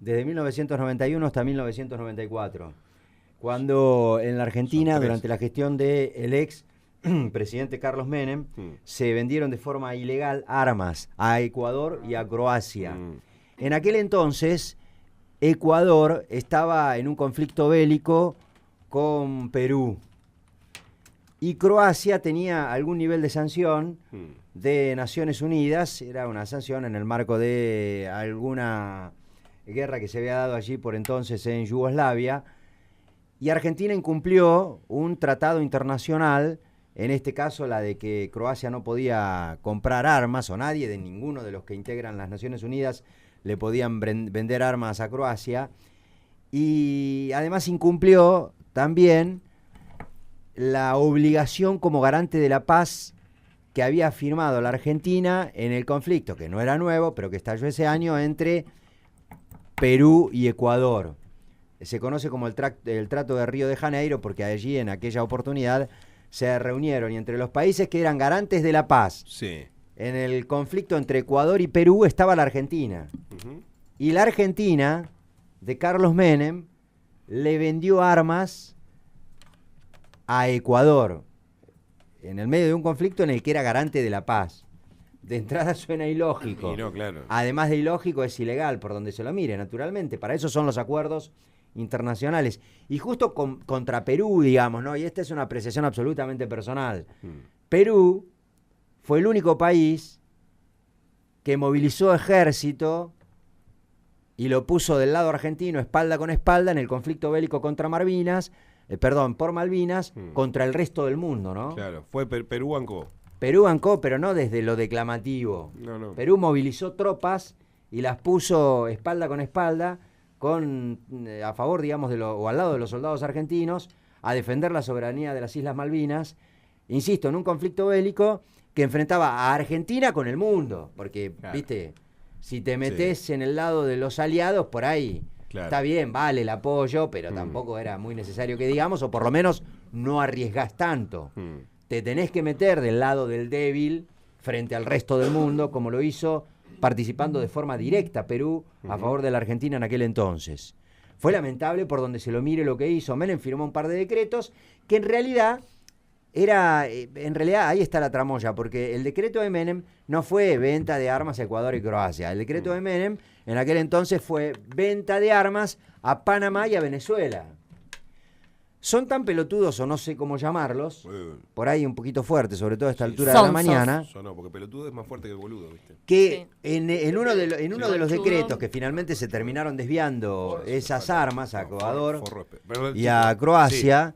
desde 1991 hasta 1994, cuando en la Argentina, durante la gestión del ex presidente Carlos Menem, se vendieron de forma ilegal armas a Ecuador y a Croacia. En aquel entonces, Ecuador estaba en un conflicto bélico con Perú. Y Croacia tenía algún nivel de sanción de Naciones Unidas. Era una sanción en el marco de alguna guerra que se había dado allí por entonces en Yugoslavia. Y Argentina incumplió un tratado internacional, en este caso la de que Croacia no podía comprar armas, o nadie de ninguno de los que integran las Naciones Unidas le podían vender armas a Croacia. Y además incumplió también la obligación como garante de la paz que había firmado la Argentina en el conflicto, que no era nuevo, pero que estalló ese año entre Perú y Ecuador. Se conoce como el Trato de Río de Janeiro, porque allí en aquella oportunidad se reunieron, y entre los países que eran garantes de la paz, en el conflicto entre Ecuador y Perú estaba la Argentina. Y la Argentina, de Carlos Menem, le vendió armas a Ecuador, en el medio de un conflicto en el que era garante de la paz. De entrada suena ilógico. No, claro. Además de ilógico, es ilegal, por donde se lo mire, naturalmente. Para eso son los acuerdos internacionales. Y justo contra Perú, digamos, ¿no? Y esta es una apreciación absolutamente personal. Perú fue el único país que movilizó ejército y lo puso del lado argentino, espalda con espalda, en el conflicto bélico contra Malvinas, por Malvinas, contra el resto del mundo, ¿no? Claro, fue Perú bancó. Perú bancó, pero no desde lo declamativo. No. Perú movilizó tropas y las puso espalda con espalda, a favor, digamos, o al lado de los soldados argentinos, a defender la soberanía de las Islas Malvinas, insisto, en un conflicto bélico que enfrentaba a Argentina con el mundo, porque, claro, viste, si te metés en el lado de los aliados, por ahí está bien, vale el apoyo, pero tampoco era muy necesario que digamos, o por lo menos no arriesgás tanto. Te tenés que meter del lado del débil frente al resto del mundo, como lo hizo participando de forma directa Perú a favor de la Argentina en aquel entonces. Fue lamentable por donde se lo mire lo que hizo. Menem firmó un par de decretos que en realidad ahí está la tramoya, porque el decreto de Menem no fue venta de armas a Ecuador y Croacia. El decreto de Menem en aquel entonces fue venta de armas a Panamá y a Venezuela. Son tan pelotudos, o no sé cómo llamarlos, por ahí un poquito fuerte, sobre todo a esta altura de la mañana. No, porque pelotudo es más fuerte que el boludo, ¿viste? Que en uno de los decretos que finalmente se terminaron desviando esas armas a Ecuador y a Croacia,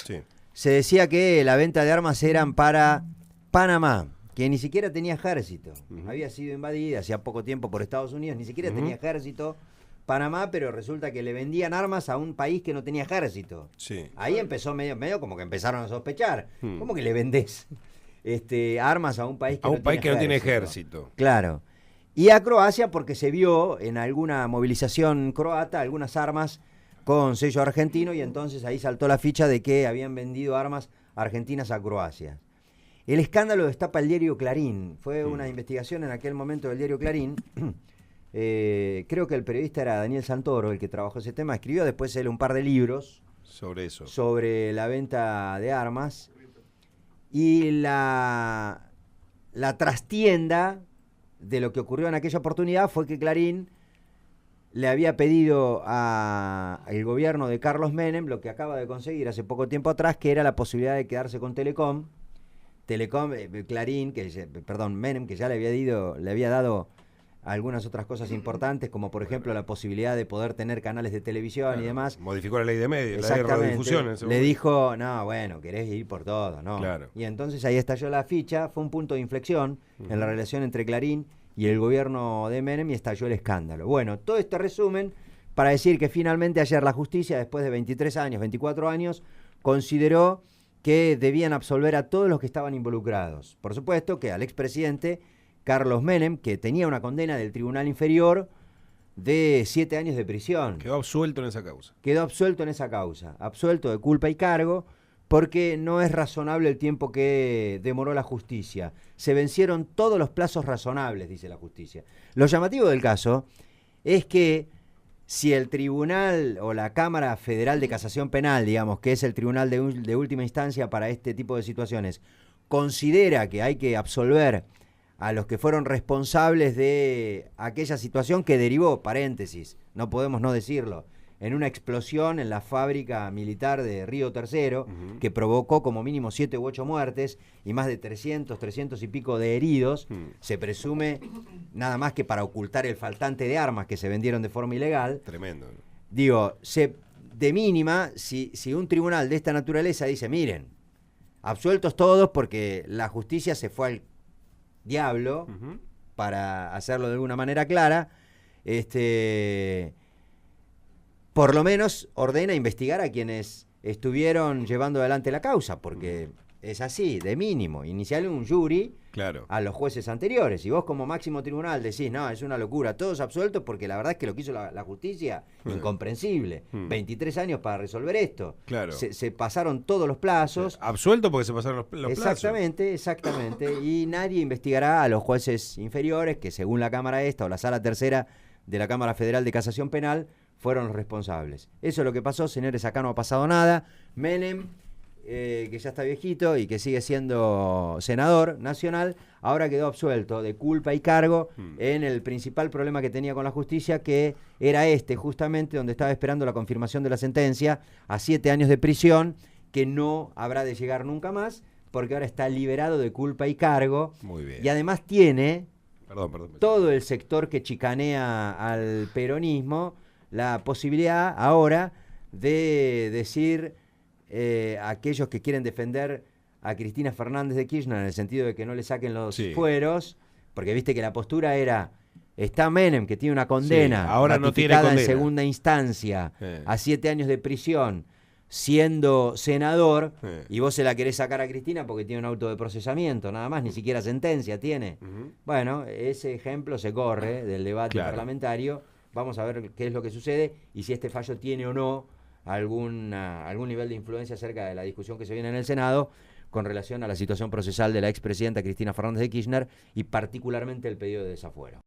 se decía que la venta de armas eran para Panamá, que ni siquiera tenía ejército. Había sido invadida hacía poco tiempo por Estados Unidos, ni siquiera tenía ejército Panamá, pero resulta que le vendían armas a un país que no tenía ejército. Ahí empezó medio como que empezaron a sospechar. ¿Cómo que le vendés armas a un país que no tiene ejército? Claro. Y a Croacia porque se vio en alguna movilización croata algunas armas con sello argentino, y entonces ahí saltó la ficha de que habían vendido armas argentinas a Croacia. El escándalo destapa el diario Clarín. Fue una investigación en aquel momento del diario Clarín. Creo que el periodista era Daniel Santoro, el que trabajó ese tema. Escribió después él un par de libros sobre eso, sobre la venta de armas. Y la trastienda de lo que ocurrió en aquella oportunidad fue que Clarín le había pedido al gobierno de Carlos Menem lo que acaba de conseguir hace poco tiempo atrás, que era la posibilidad de quedarse con Telecom. Clarín, Menem, que ya le había dado algunas otras cosas importantes, como por ejemplo la posibilidad de poder tener canales de televisión y demás. Modificó la ley de medios, la ley de radiodifusión. Le dijo, no, bueno, querés ir por todo, ¿no? Claro. Y entonces ahí estalló la ficha, fue un punto de inflexión en la relación entre Clarín y el gobierno de Menem, y estalló el escándalo. Bueno, todo este resumen para decir que finalmente ayer la justicia, después de 24 años, consideró que debían absolver a todos los que estaban involucrados. Por supuesto que al expresidente Carlos Menem, que tenía una condena del Tribunal Inferior de 7 años de prisión. Quedó absuelto en esa causa. Absuelto de culpa y cargo, porque no es razonable el tiempo que demoró la justicia. Se vencieron todos los plazos razonables, dice la justicia. Lo llamativo del caso es que si el tribunal o la Cámara Federal de Casación Penal, digamos, que es el tribunal de última instancia para este tipo de situaciones, considera que hay que absolver a los que fueron responsables de aquella situación que derivó, paréntesis, no podemos no decirlo, en una explosión en la fábrica militar de Río Tercero, que provocó como mínimo 7 u 8 muertes y más de 300 y pico de heridos, se presume, nada más que para ocultar el faltante de armas que se vendieron de forma ilegal. Tremendo. Digo, de mínima, si un tribunal de esta naturaleza dice, miren, absueltos todos porque la justicia se fue al diablo, para hacerlo de alguna manera clara, por lo menos ordena investigar a quienes estuvieron llevando adelante la causa, porque es así, de mínimo, iniciarle un jury a los jueces anteriores. Y vos como máximo tribunal decís, no, es una locura, todos absueltos, porque la verdad es que lo que hizo la justicia, incomprensible. 23 años para resolver esto. Se pasaron todos los plazos. Absuelto porque se pasaron los plazos. Exactamente. Y nadie investigará a los jueces inferiores, que según la Cámara esta o la Sala Tercera de la Cámara Federal de Casación Penal, fueron los responsables. Eso es lo que pasó, señores, acá no ha pasado nada. Menem, que ya está viejito y que sigue siendo senador nacional, ahora quedó absuelto de culpa y cargo en el principal problema que tenía con la justicia, que era justamente donde estaba esperando la confirmación de la sentencia a 7 años de prisión, que no habrá de llegar nunca más, porque ahora está liberado de culpa y cargo. Muy bien. Y además tiene perdón. todo el sector que chicanea al peronismo la posibilidad ahora de decir a aquellos que quieren defender a Cristina Fernández de Kirchner en el sentido de que no le saquen los fueros, porque viste que la postura era, está Menem, que tiene una condena ahora no tiene condena en segunda instancia a 7 años de prisión, siendo senador, y vos se la querés sacar a Cristina porque tiene un auto de procesamiento, nada más, ni siquiera sentencia tiene. Bueno, ese ejemplo se corre del debate parlamentario. Vamos a ver qué es lo que sucede y si este fallo tiene o no algún nivel de influencia acerca de la discusión que se viene en el Senado con relación a la situación procesal de la expresidenta Cristina Fernández de Kirchner y particularmente el pedido de desafuero.